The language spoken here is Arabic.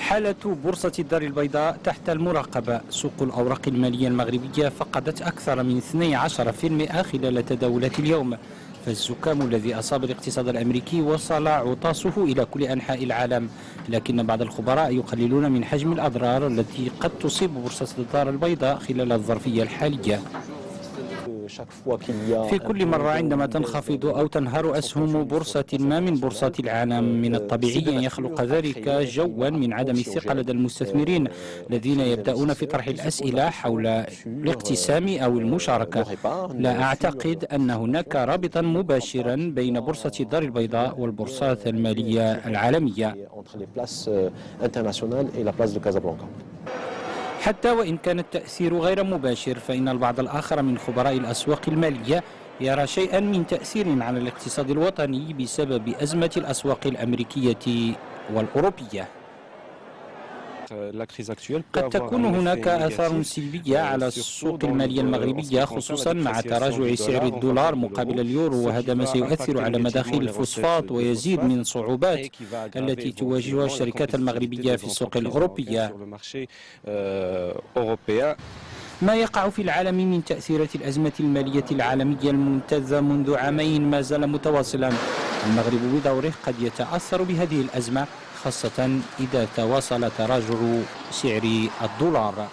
حالة بورصة الدار البيضاء تحت المراقبة. سوق الأوراق المالية المغربية فقدت أكثر من 12% خلال تداولات اليوم، فالزكام الذي أصاب الاقتصاد الأمريكي وصل عطاسه إلى كل أنحاء العالم، لكن بعض الخبراء يقللون من حجم الأضرار التي قد تصيب بورصة الدار البيضاء خلال الظرفية الحالية. في كل مرة عندما تنخفض أو تنهار أسهم بورصة ما من بورصات العالم، من الطبيعي أن يخلق ذلك جوا من عدم الثقة لدى المستثمرين الذين يبدأون في طرح الأسئلة حول الاقتسام أو المشاركة. لا أعتقد أن هناك رابطا مباشرا بين بورصة الدار البيضاء والبورصات المالية العالمية، حتى وإن كان التأثير غير مباشر، فإن البعض الآخر من خبراء الأسواق المالية يرى شيئا من تأثير على الاقتصاد الوطني بسبب أزمة الأسواق الأمريكية والأوروبية. قد تكون هناك آثار سلبية على السوق المالية المغربية، خصوصا مع تراجع سعر الدولار مقابل اليورو، وهذا ما سيؤثر على مداخيل الفوسفات ويزيد من صعوبات التي تواجهها الشركات المغربية في السوق الأوروبية. ما يقع في العالم من تأثيرات الأزمة المالية العالمية الممتدة منذ عامين ما زال متواصلا. المغرب بدوره قد يتأثر بهذه الأزمة، خاصة إذا تواصل تراجع سعر الدولار.